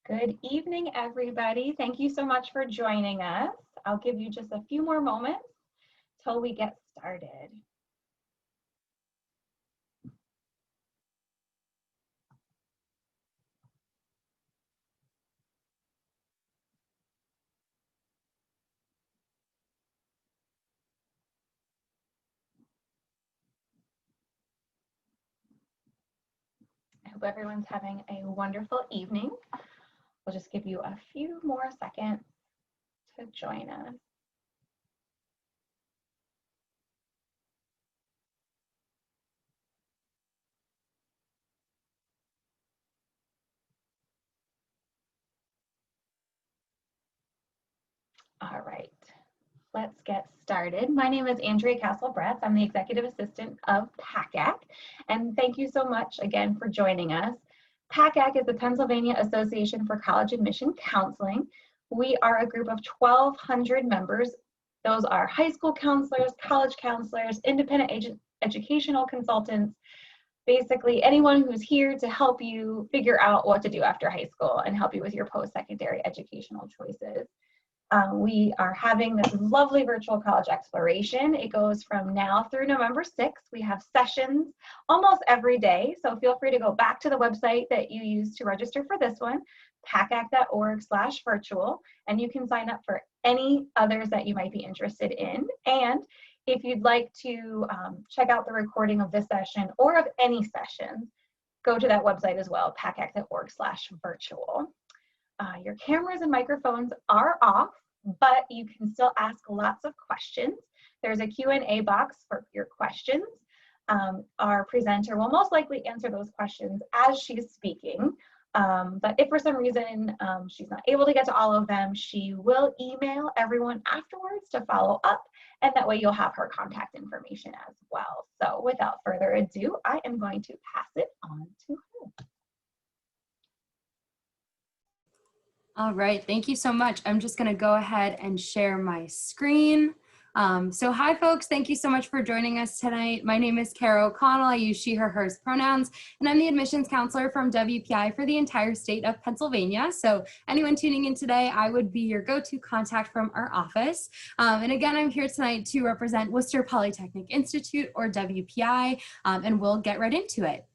Good evening, everybody. Thank you so much for joining us. I'll give you just a few more moments till we get started. I hope everyone's having a wonderful evening. We'll just give you a few more seconds to join us. All right, let's get started. My name is Andrea Castle-Bretz. I'm the Executive Assistant of PACAC, and thank you so much again for joining us. PACAC is the Pennsylvania Association for College Admission Counseling. We are a group of 1,200 members. Those are high school counselors, college counselors, independent educational consultants, basically anyone who's here to help you figure out what to do after high school and help you with your post-secondary educational choices. We are having this lovely virtual college exploration. It goes from now through November 6th. We have sessions almost every day, so feel free to go back to the website that you used to register for this one, pacac.org/virtual, and you can sign up for any others that you might be interested in. And if you'd like to check out the recording of this session or of any sessions, go to that website as well, pacac.org/virtual. Your cameras and microphones are off, but you can still ask lots of questions. There's a Q&A box for your questions. Our presenter will most likely answer those questions as she's speaking, but if for some reason she's not able to get to all of them, she will email everyone afterwards to follow up, and that way you'll have her contact information as well. So without further ado, I am going to pass it on to her. All right, thank you so much. I'm just gonna go ahead and share my screen. So hi folks, thank you so much for joining us tonight. My name is Kara O'Connell. I use she, her, hers pronouns, and I'm the admissions counselor from WPI for the entire state of Pennsylvania. So anyone tuning in today, I would be your go-to contact from our office. And again, I'm here tonight to represent Worcester Polytechnic Institute, or WPI, and we'll get right into it.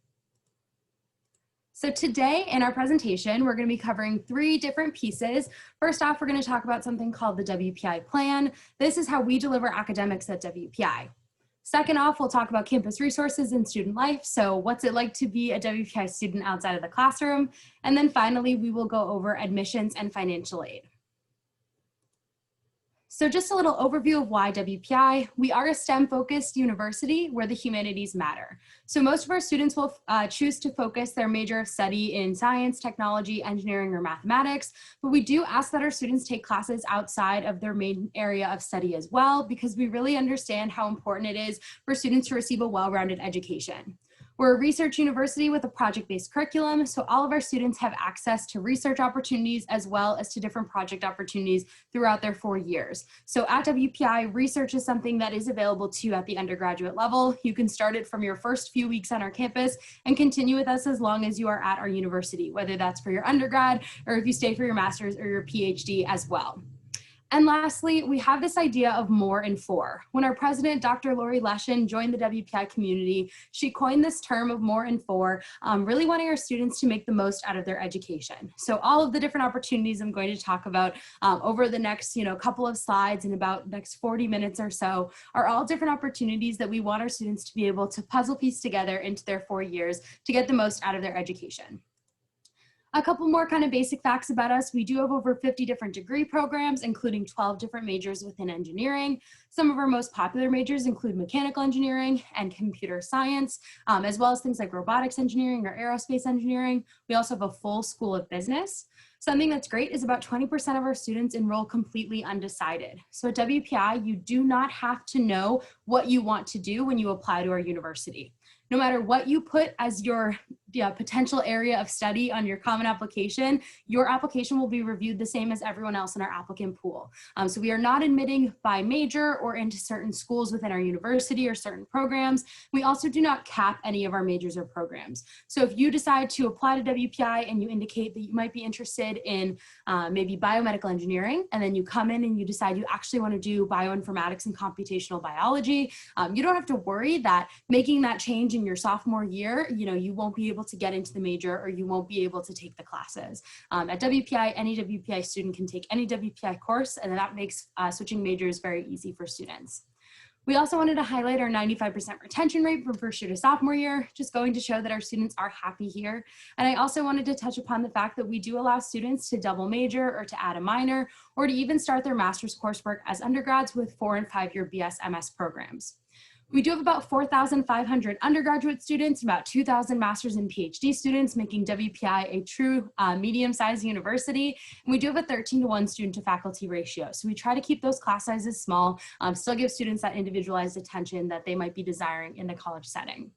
So today in our presentation, we're going to be covering 3 different pieces. First off, we're going to talk about something called the WPI Plan. This is how we deliver academics at WPI. Second off, we'll talk about campus resources and student life. So what's it like to be a WPI student outside of the classroom? And then finally, we will go over admissions and financial aid. So just a little overview of why WPI. We are a STEM-focused university where the humanities matter. So most of our students will choose to focus their major of study in science, technology, engineering, or mathematics, but we do ask that our students take classes outside of their main area of study as well, because we really understand how important it is for students to receive a well-rounded education. We're a research university with a project-based curriculum, so all of our students have access to research opportunities as well as to different project opportunities throughout their 4 years. So at WPI, research is something that is available to you at the undergraduate level. You can start it from your first few weeks on our campus and continue with us as long as you are at our university, whether that's for your undergrad or if you stay for your master's or your PhD as well. And lastly, we have this idea of more and for. When our president, Dr. Lori Leshin, joined the WPI community, she coined this term of more and for, really wanting our students to make the most out of their education. So all of the different opportunities I'm going to talk about over the next couple of slides in about next 40 minutes or so are all different opportunities that we want our students to be able to puzzle piece together into their 4 years to get the most out of their education. A couple more kind of basic facts about us. We do have over 50 different degree programs, including 12 different majors within engineering. Some of our most popular majors include mechanical engineering and computer science, as well as things like robotics engineering or aerospace engineering. We also have a full school of business. Something that's great is about 20% of our students enroll completely undecided. So at WPI, you do not have to know what you want to do when you apply to our university. No matter what you put as your potential area of study on your common application, your application will be reviewed the same as everyone else in our applicant pool. So we are not admitting by major or into certain schools within our university or certain programs. We also do not cap any of our majors or programs. So if you decide to apply to WPI and you indicate that you might be interested in maybe biomedical engineering, and then you come in and you decide you actually want to do bioinformatics and computational biology, you don't have to worry that making that change in your sophomore year, you won't be able to get into the major or you won't be able to take the classes. At WPI, any WPI student can take any WPI course, and that makes switching majors very easy for students. We also wanted to highlight our 95% retention rate from first year to sophomore year, just going to show that our students are happy here. And I also wanted to touch upon the fact that we do allow students to double major or to add a minor, or to even start their master's coursework as undergrads with 4- and 5-year BS/MS programs. We do have about 4,500 undergraduate students, about 2,000 master's and PhD students, making WPI a true medium-sized university. And we do have a 13-to-1 student to faculty ratio. So we try to keep those class sizes small, still give students that individualized attention that they might be desiring in the college setting.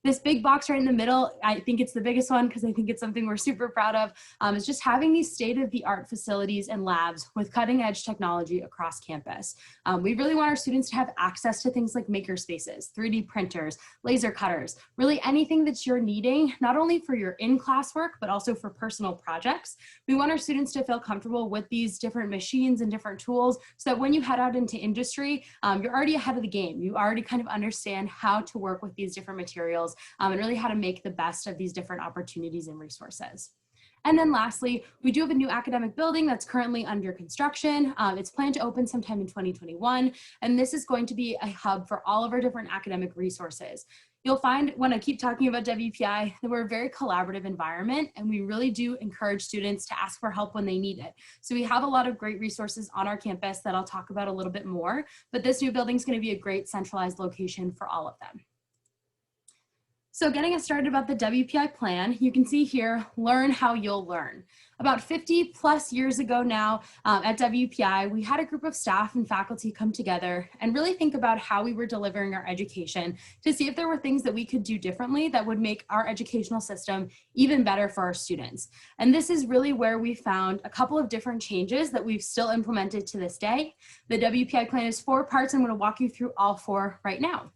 This big box right in the middle, I think it's the biggest one because I think it's something we're super proud of, is just having these state-of-the-art facilities and labs with cutting-edge technology across campus. We really want our students to have access to things like maker spaces, 3D printers, laser cutters, really anything that you're needing, not only for your in-class work, but also for personal projects. We want our students to feel comfortable with these different machines and different tools so that when you head out into industry, you're already ahead of the game. You already kind of understand how to work with these different materials and really how to make the best of these different opportunities and resources. And then lastly, we do have a new academic building that's currently under construction. It's planned to open sometime in 2021, and this is going to be a hub for all of our different academic resources. You'll find when I keep talking about WPI that we're a very collaborative environment, and we really do encourage students to ask for help when they need it. So we have a lot of great resources on our campus that I'll talk about a little bit more, but this new building is going to be a great centralized location for all of them. So getting us started about the WPI plan, you can see here, learn how you'll learn. About 50 plus years ago now at WPI, we had a group of staff and faculty come together and really think about how we were delivering our education to see if there were things that we could do differently that would make our educational system even better for our students. And this is really where we found a couple of different changes that we've still implemented to this day. The WPI plan is 4 parts. I'm going to walk you through all 4 right now.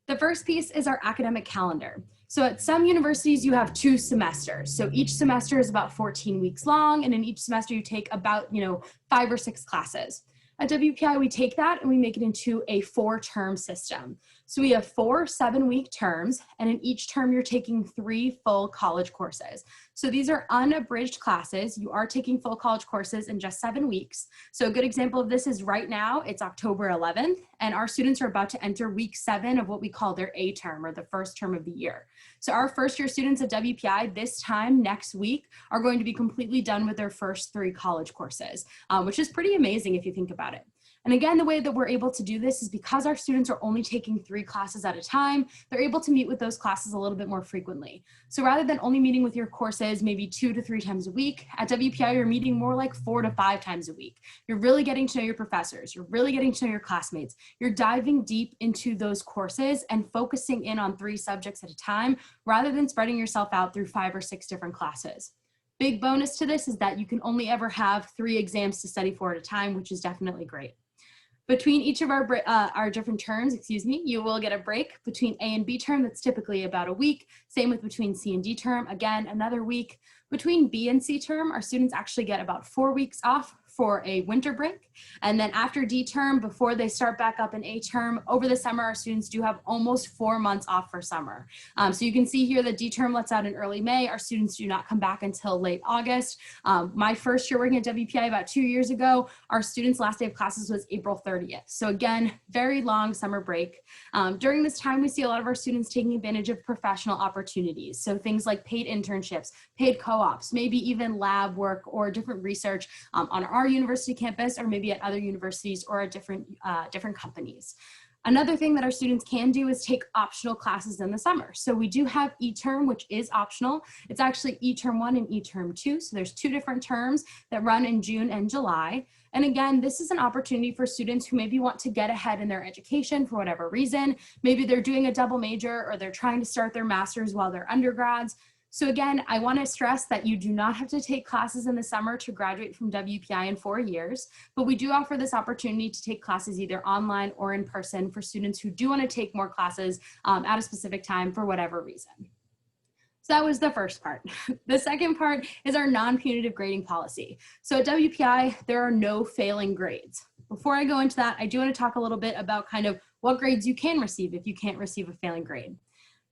The first piece is our academic calendar. So at some universities, you have 2 semesters. So each semester is about 14 weeks long, and in each semester you take about 5 or 6 classes. At WPI, we take that and we make it into a 4-term system. So we have 4 7-week terms, and in each term you're taking 3 full college courses. So these are unabridged classes. You are taking full college courses in just 7 weeks. So a good example of this is right now, it's October 11th, and our students are about to enter week 7 of what we call their A term, or the first term of the year. So our first year students at WPI this time next week are going to be completely done with their first 3 college courses, which is pretty amazing if you think about it. And again, the way that we're able to do this is because our students are only taking 3 classes at a time, they're able to meet with those classes a little bit more frequently. So rather than only meeting with your courses maybe 2 to 3 times a week, at WPI you're meeting more like 4 to 5 times a week. You're really getting to know your professors, you're really getting to know your classmates, you're diving deep into those courses and focusing in on 3 subjects at a time, rather than spreading yourself out through 5 or 6 different classes. Big bonus to this is that you can only ever have 3 exams to study for at a time, which is definitely great. Between each of our different terms, you will get a break between A and B term. That's typically about a week. Same with between C and D term, again, another week. Between B and C term, our students actually get about 4 weeks off for a winter break. And then after D term, before they start back up in A term, over the summer, our students do have almost 4 months off for summer. So you can see here that D term lets out in early May. Our students do not come back until late August. My first year working at WPI about 2 years ago, our students' last day of classes was April 30th. So again, very long summer break. During this time, we see a lot of our students taking advantage of professional opportunities. So things like paid internships, paid co-ops, maybe even lab work or different research on our university campus, or maybe at other universities or at different companies. Another thing that our students can do is take optional classes in the summer. So we do have e-term, which is optional. It's actually e-term 1 and e-term 2. So there's 2 different terms that run in June and July. And again, this is an opportunity for students who maybe want to get ahead in their education for whatever reason. Maybe they're doing a double major or they're trying to start their master's while they're undergrads. So again, I want to stress that you do not have to take classes in the summer to graduate from WPI in 4 years, but we do offer this opportunity to take classes either online or in person for students who do want to take more classes at a specific time for whatever reason. So that was the first part. The second part is our non-punitive grading policy. So at WPI, there are no failing grades. Before I go into that, I do want to talk a little bit about kind of what grades you can receive if you can't receive a failing grade.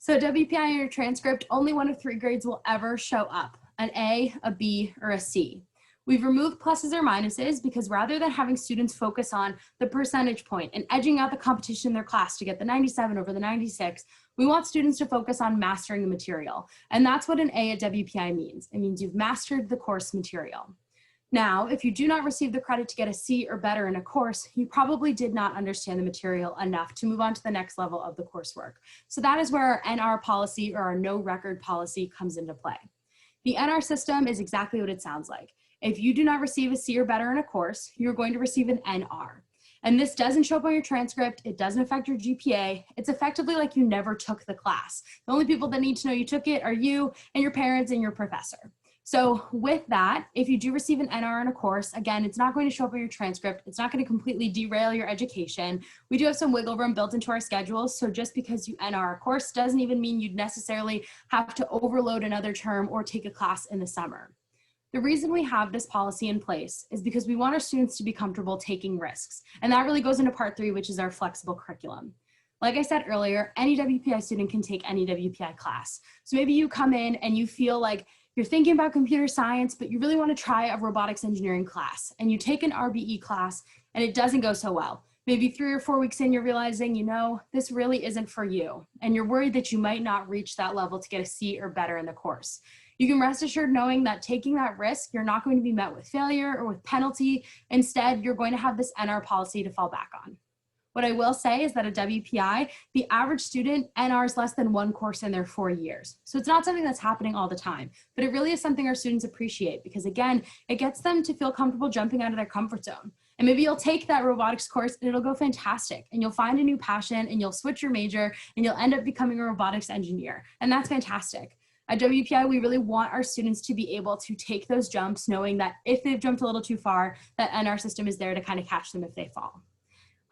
So at WPI in your transcript, only 1 of 3 grades will ever show up, an A, a B, or a C. We've removed pluses or minuses because rather than having students focus on the percentage point and edging out the competition in their class to get the 97 over the 96, we want students to focus on mastering the material. And that's what an A at WPI means. It means you've mastered the course material. Now, if you do not receive the credit to get a C or better in a course, you probably did not understand the material enough to move on to the next level of the coursework. So that is where our NR policy or our no record policy comes into play. The NR system is exactly what it sounds like. If you do not receive a C or better in a course, you're going to receive an NR. And this doesn't show up on your transcript. It doesn't affect your GPA. It's effectively like you never took the class. The only people that need to know you took it are you and your parents and your professor. So with that, if you do receive an NR in a course, again, it's not going to show up in your transcript. It's not going to completely derail your education. We do have some wiggle room built into our schedules. So just because you NR a course doesn't even mean you'd necessarily have to overload another term or take a class in the summer. The reason we have this policy in place is because we want our students to be comfortable taking risks. And that really goes into part 3, which is our flexible curriculum. Like I said earlier, any WPI student can take any WPI class. So maybe you come in and you feel like you're thinking about computer science, but you really want to try a robotics engineering class, and you take an RBE class and it doesn't go so well. Maybe 3 or 4 weeks in, you're realizing, you know, this really isn't for you. And you're worried that you might not reach that level to get a C or better in the course. You can rest assured knowing that taking that risk, you're not going to be met with failure or with penalty. Instead, you're going to have this NR policy to fall back on. What I will say is that at WPI, the average student NRs less than 1 course in their 4 years. So it's not something that's happening all the time, but it really is something our students appreciate because again, it gets them to feel comfortable jumping out of their comfort zone. And maybe you'll take that robotics course and it'll go fantastic and you'll find a new passion and you'll switch your major and you'll end up becoming a robotics engineer. And that's fantastic. At WPI, we really want our students to be able to take those jumps knowing that if they've jumped a little too far, that NR system is there to kind of catch them if they fall.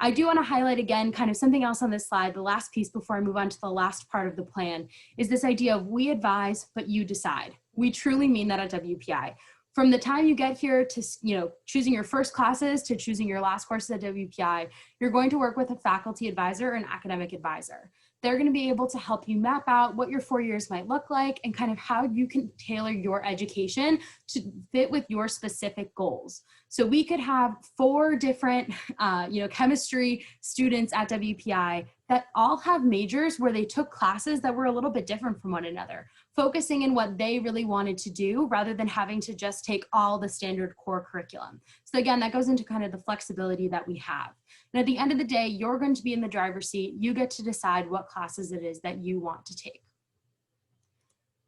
I do want to highlight again kind of something else on this slide, the last piece before I move on to the last part of the plan, is this idea of we advise, but you decide. We truly mean that at WPI. From the time you get here to choosing your first classes to choosing your last courses at WPI, you're going to work with a faculty advisor or an academic advisor. They're going to be able to help you map out what your 4 years might look like and kind of how you can tailor your education to fit with your specific goals. So we could have 4 different, chemistry students at WPI that all have majors where they took classes that were a little bit different from one another, focusing in what they really wanted to do rather than having to just take all the standard core curriculum. So again, that goes into kind of the flexibility that we have. And at the end of the day, you're going to be in the driver's seat. You get to decide what classes it is that you want to take.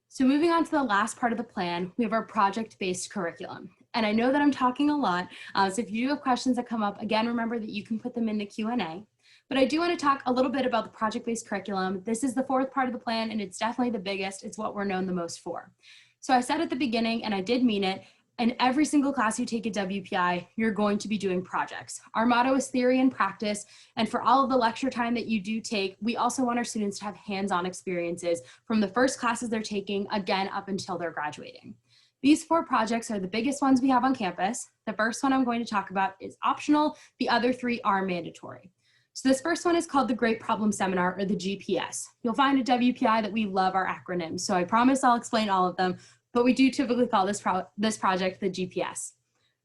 So moving on to the last part of the plan, we have our project-based curriculum. And I know that I'm talking a lot, so if you have questions that come up, again, remember that you can put them in the Q&A. But I do want to talk a little bit about the project-based curriculum. This is the 4th part of the plan, and it's definitely the biggest. It's what we're known the most for. So I said at the beginning, and I did mean it, in every single class you take at WPI, you're going to be doing projects. Our motto is theory and practice, and for all of the lecture time that you do take, we also want our students to have hands-on experiences from the first classes they're taking, again, up until they're graduating. These 4 projects are the biggest ones we have on campus. The first one I'm going to talk about is optional. The other 3 are mandatory. So this first one is called the Great Problem Seminar, or the GPS. You'll find at WPI that we love our acronyms, so I promise I'll explain all of them, but we do typically call this project the GPS.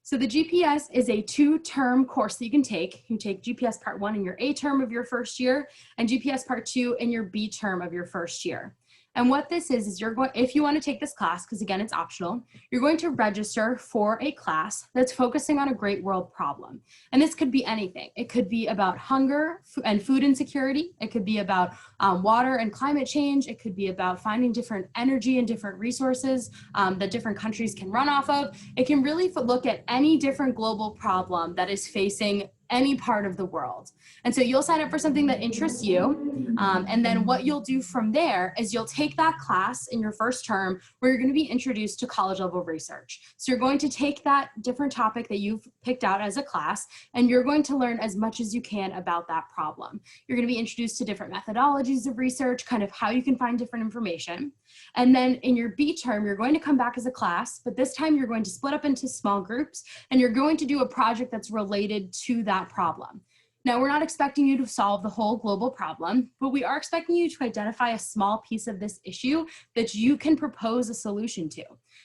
So the GPS is a 2-term course that you can take. You take GPS Part 1 in your A term of your first year, and GPS Part 2 in your B term of your first year. And what this is if you want to take this class, because again, it's optional, you're going to register for a class that's focusing on a great world problem. And this could be anything. It could be about hunger and food insecurity. It could be about water and climate change. It could be about finding different energy and different resources that different countries can run off of. It can really look at any different global problem that is facing any part of the world. And so you'll sign up for something that interests you. And then what you'll do from there is you'll take that class in your first term where you're going to be introduced to college level research. So you're going to take that different topic that you've picked out as a class, and you're going to learn as much as you can about that problem. You're going to be introduced to different methodologies of research, kind of how you can find different information. And then in your B term, you're going to come back as a class, but this time you're going to split up into small groups, and you're going to do a project that's related to that problem. Now, we're not expecting you to solve the whole global problem, but we are expecting you to identify a small piece of this issue that you can propose a solution to.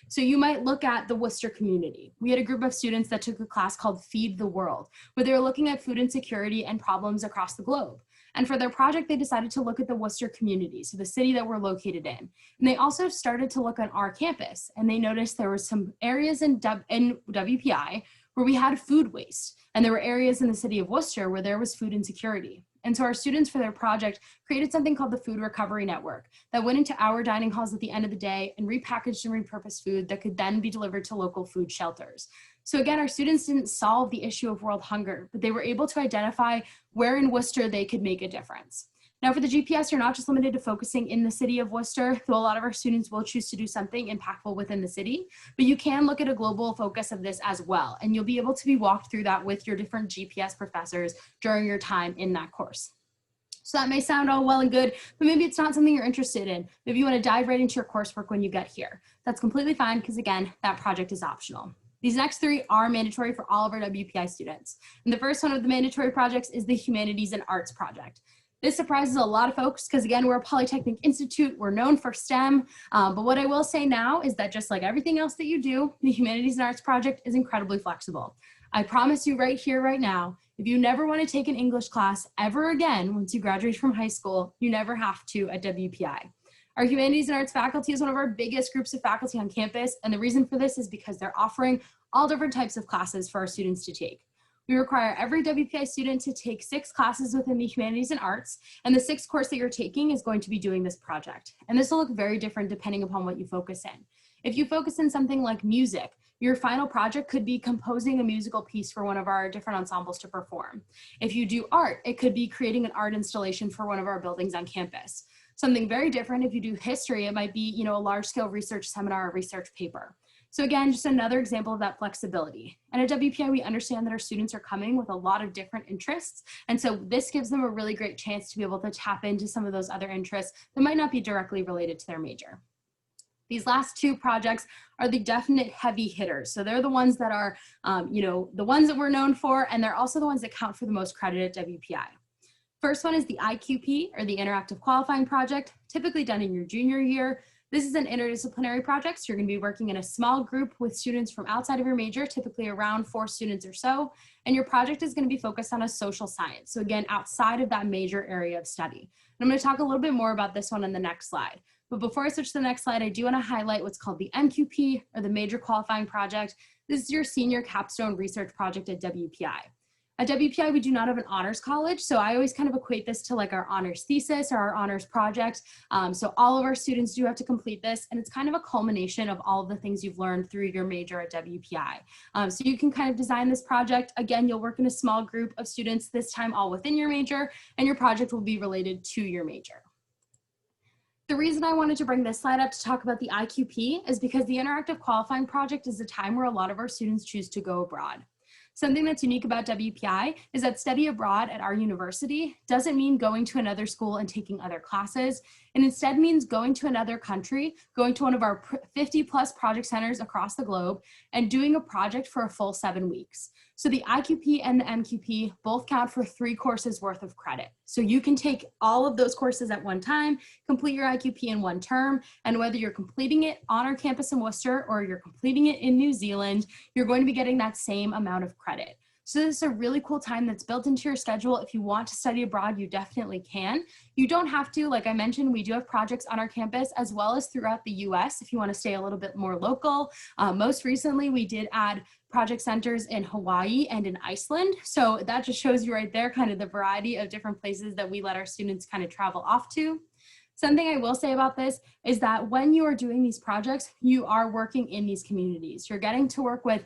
So you might look at the Worcester community. We had a group of students that took a class called Feed the World, where they were looking at food insecurity and problems across the globe. And for their project, they decided to look at the Worcester community, so the city that we're located in. And they also started to look at our campus, and they noticed there were some areas in WPI where we had food waste. And there were areas in the city of Worcester where there was food insecurity. And so our students, for their project, created something called the Food Recovery Network that went into our dining halls at the end of the day and repackaged and repurposed food that could then be delivered to local food shelters. So again, our students didn't solve the issue of world hunger, but they were able to identify where in Worcester they could make a difference. Now for the GPS, you're not just limited to focusing in the city of Worcester, though a lot of our students will choose to do something impactful within the city, but you can look at a global focus of this as well, and you'll be able to be walked through that with your different GPS professors during your time in that course. So that may sound all well and good, but maybe it's not something you're interested in. Maybe you want to dive right into your coursework when you get here. That's completely fine because again, that project is optional. These next three are mandatory for all of our WPI students. And the first one of the mandatory projects is the Humanities and Arts project. This surprises a lot of folks because again, we're a Polytechnic Institute, we're known for STEM, but what I will say now is that just like everything else that you do, the Humanities and Arts project is incredibly flexible. I promise you right here, right now, if you never want to take an English class ever again once you graduate from high school, you never have to at WPI. Our Humanities and Arts faculty is one of our biggest groups of faculty on campus, and the reason for this is because they're offering all different types of classes for our students to take. We require every WPI student to take 6 classes within the Humanities and Arts, and the 6th course that you're taking is going to be doing this project. And this will look very different depending upon what you focus in. If you focus in something like music, your final project could be composing a musical piece for one of our different ensembles to perform. If you do art, it could be creating an art installation for one of our buildings on campus. Something very different, if you do history, it might be, a large-scale research seminar or research paper. So again, just another example of that flexibility. And at WPI, we understand that our students are coming with a lot of different interests. And so this gives them a really great chance to be able to tap into some of those other interests that might not be directly related to their major. These last 2 projects are the definite heavy hitters. So they're the ones that are, the ones that we're known for, and they're also the ones that count for the most credit at WPI. First one is the IQP, or the Interactive Qualifying Project, typically done in your junior year. This is an interdisciplinary project, so you're going to be working in a small group with students from outside of your major, typically around 4 students or so, and your project is going to be focused on a social science. So again, outside of that major area of study. And I'm going to talk a little bit more about this one on the next slide. But before I switch to the next slide, I do want to highlight what's called the MQP, or the Major Qualifying Project. This is your senior capstone research project at WPI. At WPI, we do not have an honors college, so I always kind of equate this to like our honors thesis or our honors project. So all of our students do have to complete this, and it's kind of a culmination of all of the things you've learned through your major at WPI. So you can kind of design this project. Again, you'll work in a small group of students, this time all within your major, and your project will be related to your major. The reason I wanted to bring this slide up to talk about the IQP is because the Interactive Qualifying Project is a time where a lot of our students choose to go abroad. Something that's unique about WPI is that study abroad at our university doesn't mean going to another school and taking other classes. It instead means going to another country, going to one of our 50+ project centers across the globe, and doing a project for a full 7 weeks. So the IQP and the MQP both count for 3 courses worth of credit. So you can take all of those courses at one time, complete your IQP in 1 term, and whether you're completing it on our campus in Worcester or you're completing it in New Zealand, you're going to be getting that same amount of credit. So this is a really cool time that's built into your schedule. If you want to study abroad, you definitely can. You don't have to. Like I mentioned, we do have projects on our campus as well as throughout the US if you want to stay a little bit more local. Most recently, we did add project centers in Hawaii and in Iceland. So that just shows you right there kind of the variety of different places that we let our students kind of travel off to. Something I will say about this is that when you are doing these projects, you are working in these communities. You're getting to work with,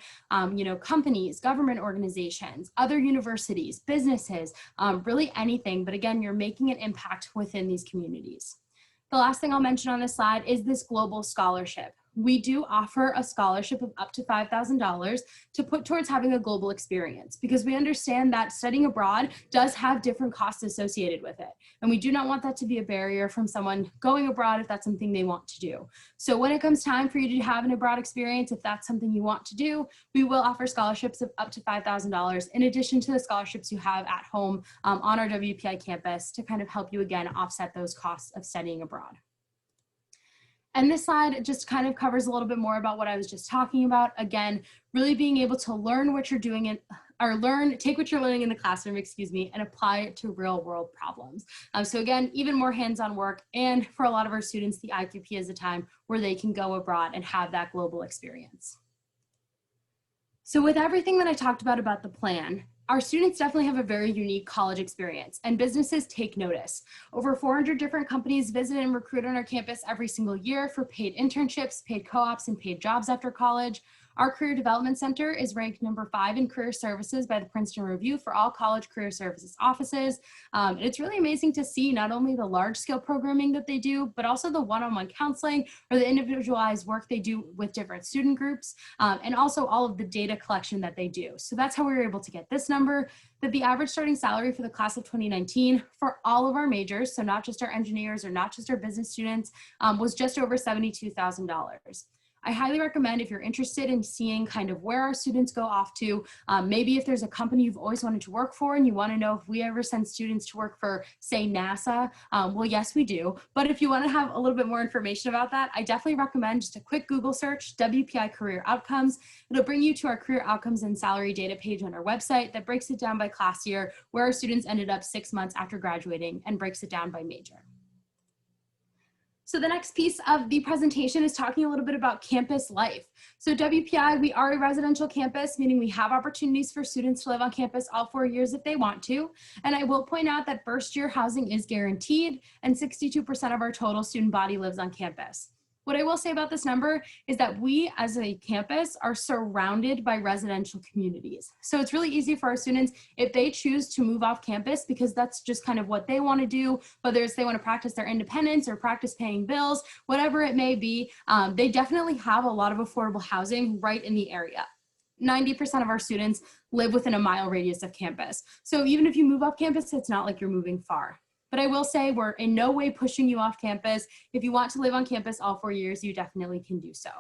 companies, government organizations, other universities, businesses, really anything. But again, you're making an impact within these communities. The last thing I'll mention on this slide is this global scholarship. We do offer a scholarship of up to $5,000 to put towards having a global experience, because we understand that studying abroad does have different costs associated with it. And we do not want that to be a barrier from someone going abroad if that's something they want to do. So when it comes time for you to have an abroad experience, if that's something you want to do, we will offer scholarships of up to $5,000 in addition to the scholarships you have at home on our WPI campus to kind of help you again offset those costs of studying abroad. And this slide just kind of covers a little bit more about what I was just talking about. Again, really being able to learn what you're doing take what you're learning in the classroom, and apply it to real world problems. So again, even more hands-on work. And for a lot of our students, the IQP is a time where they can go abroad and have that global experience. So with everything that I talked about the plan, our students definitely have a very unique college experience, and businesses take notice. Over 400 different companies visit and recruit on our campus every single year for paid internships, paid co-ops, and paid jobs after college. Our Career Development Center is ranked number 5 in career services by the Princeton Review for all college career services offices. It's really amazing to see not only the large scale programming that they do, but also the one-on-one counseling or the individualized work they do with different student groups, and also all of the data collection that they do. So that's how we were able to get this number, that the average starting salary for the class of 2019 for all of our majors, so not just our engineers or not just our business students, was just over $72,000. I highly recommend, if you're interested in seeing kind of where our students go off to, maybe if there's a company you've always wanted to work for and you want to know if we ever send students to work for, say, NASA, well, yes, we do. But if you want to have a little bit more information about that, I definitely recommend just a quick Google search, WPI Career Outcomes. It'll bring you to our career outcomes and salary data page on our website that breaks it down by class year, where our students ended up 6 months after graduating, and breaks it down by major. So the next piece of the presentation is talking a little bit about campus life. So WPI, we are a residential campus, meaning we have opportunities for students to live on campus all 4 years if they want to. And I will point out that first year housing is guaranteed, and 62% of our total student body lives on campus. What I will say about this number is that we as a campus are surrounded by residential communities. So it's really easy for our students if they choose to move off campus, because that's just kind of what they want to do, whether it's they want to practice their independence or practice paying bills, whatever it may be, they definitely have a lot of affordable housing right in the area. 90% of our students live within a mile radius of campus. So even if you move off campus, it's not like you're moving far. But I will say we're in no way pushing you off campus. If you want to live on campus all 4 years, you definitely can do so.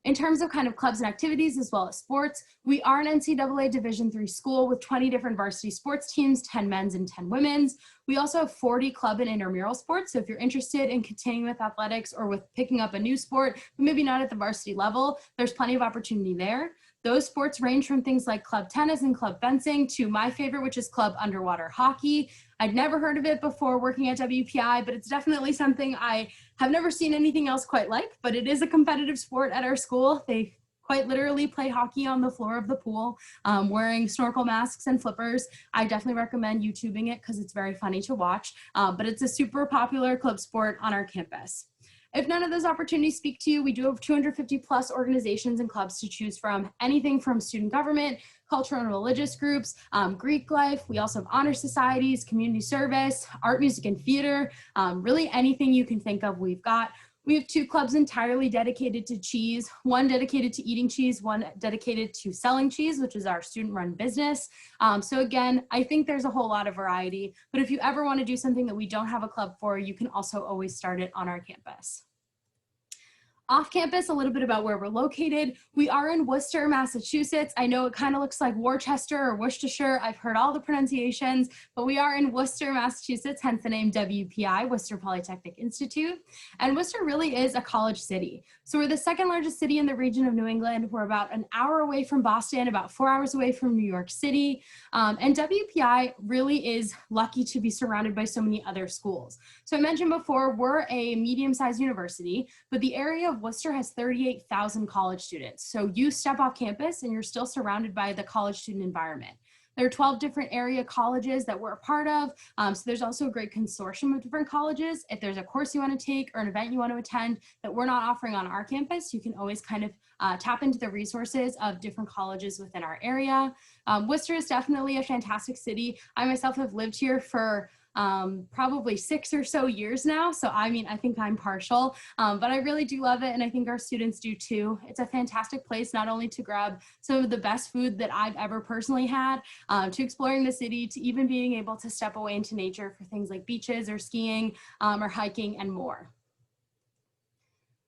In terms of kind of clubs and activities as well as sports, we are an NCAA Division III school with 20 different varsity sports teams, 10 men's and 10 women's. We also have 40 club and intramural sports. So if you're interested in continuing with athletics or with picking up a new sport, but maybe not at the varsity level, there's plenty of opportunity there. Those sports range from things like club tennis and club fencing to my favorite, which is club underwater hockey. I'd never heard of it before working at WPI, but it's definitely something I have never seen anything else quite like, but it is a competitive sport at our school. They quite literally play hockey on the floor of the pool, wearing snorkel masks and flippers. I definitely recommend YouTubing it because it's very funny to watch, but it's a super popular club sport on our campus. If none of those opportunities speak to you, we do have 250 plus organizations and clubs to choose from, anything from student government, cultural and religious groups, Greek life. We also have honor societies, community service, art, music, and theater, really anything you can think of we've got. We have 2 clubs entirely dedicated to cheese, one dedicated to eating cheese, one dedicated to selling cheese, which is our student-run business. So again, I think there's a whole lot of variety, but if you ever want to do something that we don't have a club for, you can also always start it on our campus. Off campus, a little bit about where we're located. We are in Worcester, Massachusetts. I know it kind of looks like Worcester or Worcestershire. I've heard all the pronunciations, but we are in Worcester, Massachusetts, hence the name WPI, Worcester Polytechnic Institute. And Worcester really is a college city. So we're the second largest city in the region of New England. We're about an hour away from Boston, about 4 hours away from New York City. And WPI really is lucky to be surrounded by so many other schools. So I mentioned before, we're a medium-sized university, but the area of Worcester has 38,000 college students. So you step off campus and you're still surrounded by the college student environment. There are 12 different area colleges that we're a part of. So there's also a great consortium of different colleges. If there's a course you want to take or an event you want to attend that we're not offering on our campus, you can always kind of tap into the resources of different colleges within our area. Worcester is definitely a fantastic city. I myself have lived here for probably 6 or so years now. So I mean, I think I'm partial, but I really do love it. And I think our students do too. It's a fantastic place, not only to grab some of the best food that I've ever personally had, to exploring the city, to even being able to step away into nature for things like beaches or skiing or hiking and more.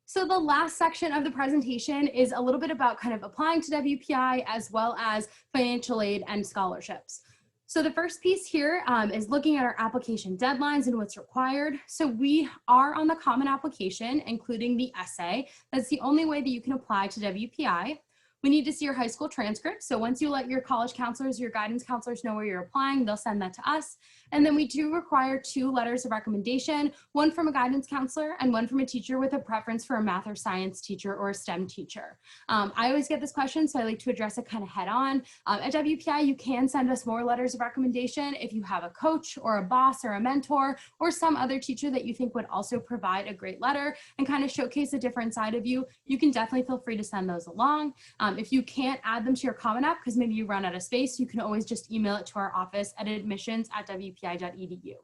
So the last section of the presentation is a little bit about kind of applying to WPI as well as financial aid and scholarships. So the first piece here is looking at our application deadlines and what's required. So we are on the Common Application, including the essay. That's the only way that you can apply to WPI. We need to see your high school transcript. So once you let your college counselors, your guidance counselors know where you're applying, they'll send that to us. And then we do require 2 letters of recommendation, one from a guidance counselor and one from a teacher with a preference for a math or science teacher or a STEM teacher. I always get this question, so I like to address it kind of head on. At WPI, you can send us more letters of recommendation if you have a coach or a boss or a mentor or some other teacher that you think would also provide a great letter and kind of showcase a different side of you. You can definitely feel free to send those along. If you can't add them to your Common App because maybe you run out of space, you can always just email it to our office at admissions@wpi.edu.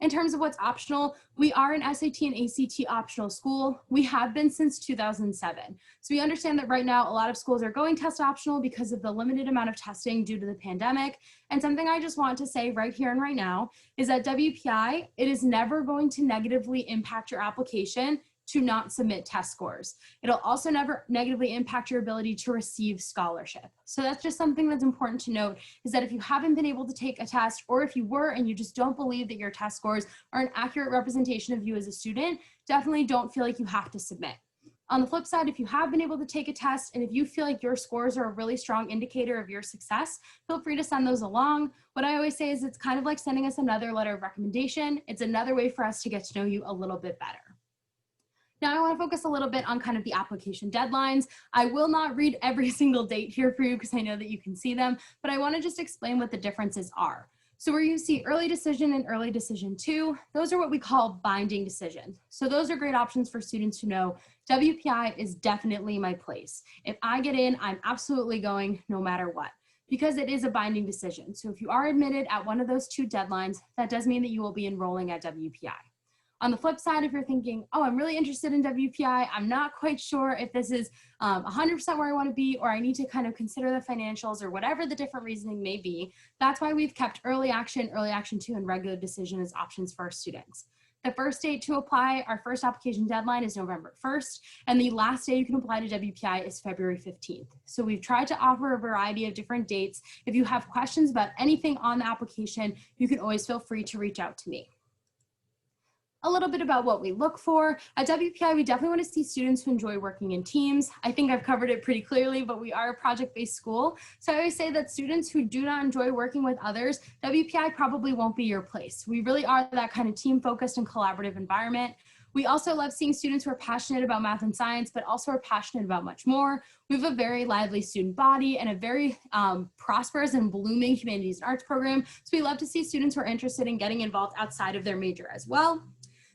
In terms of what's optional, we are an SAT and ACT optional school. We have been since 2007. So we understand that right now a lot of schools are going test optional because of the limited amount of testing due to the pandemic. And something I just want to say right here and right now is that WPI, it is never going to negatively impact your application to not submit test scores. It'll also never negatively impact your ability to receive scholarship. So that's just something that's important to note, is that if you haven't been able to take a test, or if you were and you just don't believe that your test scores are an accurate representation of you as a student, definitely don't feel like you have to submit. On the flip side, if you have been able to take a test and if you feel like your scores are a really strong indicator of your success, feel free to send those along. What I always say is it's kind of like sending us another letter of recommendation. It's another way for us to get to know you a little bit better. Now I want to focus a little bit on kind of the application deadlines. I will not read every single date here for you because I know that you can see them, but I want to just explain what the differences are. So where you see early decision and early decision 2, those are what we call binding decisions. So those are great options for students who know WPI is definitely my place. If I get in, I'm absolutely going no matter what, because it is a binding decision. So if you are admitted at one of those 2 deadlines, that does mean that you will be enrolling at WPI. On the flip side, if you're thinking, oh, I'm really interested in WPI, I'm not quite sure if this is 100% where I want to be, or I need to kind of consider the financials or whatever the different reasoning may be, that's why we've kept early action 2, and regular decision as options for our students. The first date to apply, our first application deadline is November 1st, and the last day you can apply to WPI is February 15th. So we've tried to offer a variety of different dates. If you have questions about anything on the application, you can always feel free to reach out to me. A little bit about what we look for. At WPI, we definitely want to see students who enjoy working in teams. I think I've covered it pretty clearly, but we are a project-based school. So I always say that students who do not enjoy working with others, WPI probably won't be your place. We really are that kind of team-focused and collaborative environment. We also love seeing students who are passionate about math and science, but also are passionate about much more. We have a very lively student body and a very prosperous and blooming humanities and arts program. So we love to see students who are interested in getting involved outside of their major as well.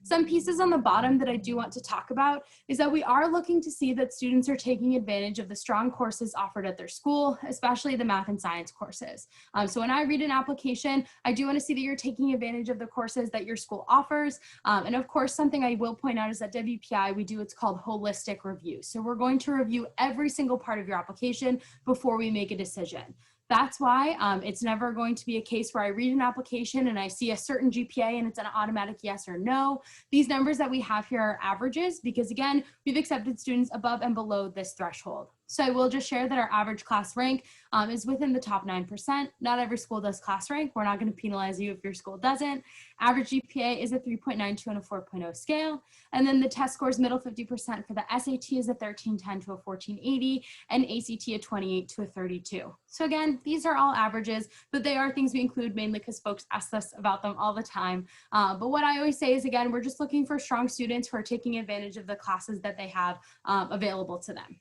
Some pieces on the bottom that I do want to talk about is that we are looking to see that students are taking advantage of the strong courses offered at their school, especially the math and science courses. So when I read an application, I do want to see that you're taking advantage of the courses that your school offers. And of course, something I will point out is that WPI, we do what's called holistic review. So we're going to review every single part of your application before we make a decision. That's why it's never going to be a case where I read an application and I see a certain GPA and it's an automatic yes or no. These numbers that we have here are averages because, again, we've accepted students above and below this threshold. So I will just share that our average class rank is within the top 9%. Not every school does class rank. We're not going to penalize you if your school doesn't. Average GPA is a 3.92 on a 4.0 scale. And then the test scores middle 50% for the SAT is a 1310 to a 1480 and ACT a 28 to a 32. So again, these are all averages, but they are things we include mainly because folks ask us about them all the time. But what I always say is, again, we're just looking for strong students who are taking advantage of the classes that they have available to them.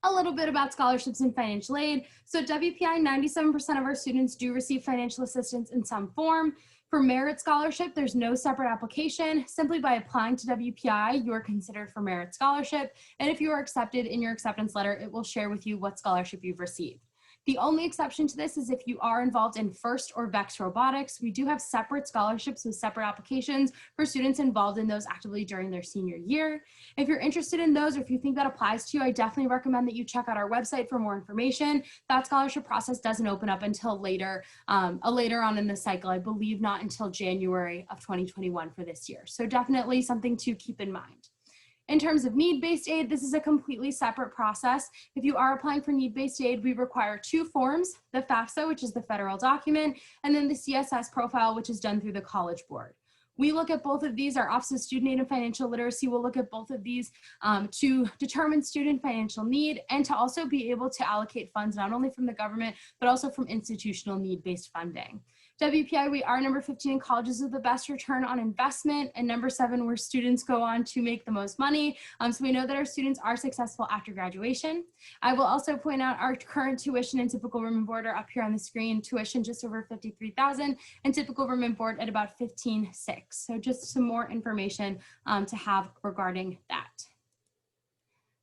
A little bit about scholarships and financial aid. So at WPI, 97% of our students do receive financial assistance in some form. For merit scholarship, there's no separate application. Simply by applying to WPI, you are considered for merit scholarship. And if you are accepted in your acceptance letter, it will share with you what scholarship you've received. The only exception to this is if you are involved in FIRST or VEX robotics. We do have separate scholarships with separate applications for students involved in those actively during their senior year. If you're interested in those, or if you think that applies to you, I definitely recommend that you check out our website for more information. That scholarship process doesn't open up until later on in the cycle. I believe not until January of 2021 for this year. So definitely something to keep in mind. In terms of need-based aid, this is a completely separate process. If you are applying for need-based aid, we require two forms, the FAFSA, which is the federal document, and then the CSS profile, which is done through the College Board. We look at both of these. Our Office of Student Aid and Financial Literacy will look at both of these to determine student financial need and to also be able to allocate funds not only from the government, but also from institutional need-based funding. WPI, we are number 15 in colleges with the best return on investment, and number 7 where students go on to make the most money. So we know that our students are successful after graduation. I will also point out our current tuition and typical room and board are up here on the screen. Tuition just over $53,000 and typical room and board at about $15,600. So just some more information to have regarding that.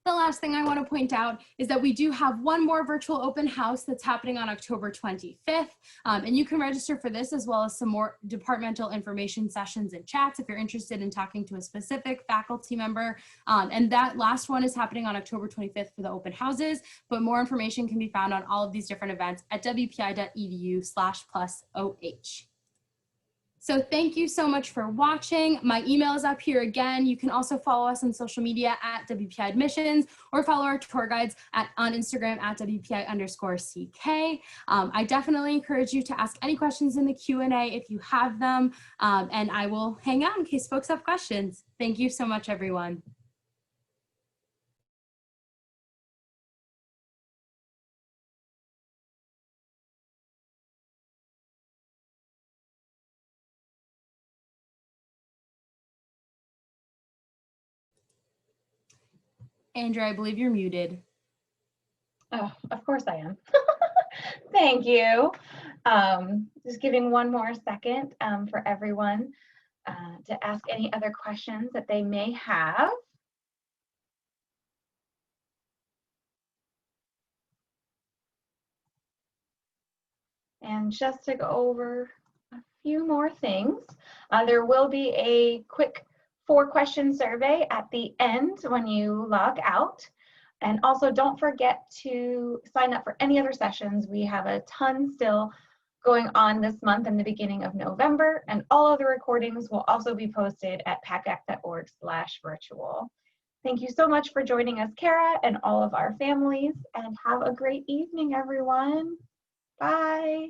The last thing I want to point out is that we do have one more virtual open house that's happening on October 25th. And you can register for this as well as some more departmental information sessions and chats if you're interested in talking to a specific faculty member. And that last one is happening on October 25th for the open houses, but more information can be found on all of these different events at wpi.edu/+OH. So thank you so much for watching. My email is up here again. You can also follow us on social media at WPI Admissions or follow our tour guides on Instagram at WPI_CK. I definitely encourage you to ask any questions in the Q&A if you have them, and I will hang out in case folks have questions. Thank you so much, everyone. Andrea, I believe you're muted. Oh, of course I am. Thank you. Just giving one more second for everyone to ask any other questions that they may have. And just to go over a few more things, there will be a quick 4-question survey at the end when you log out. And also don't forget to sign up for any other sessions. We have a ton still going on this month and the beginning of November, and all of the recordings will also be posted at pacac.org/virtual. Thank you so much for joining us, Kara, and all of our families, and have a great evening, everyone. Bye.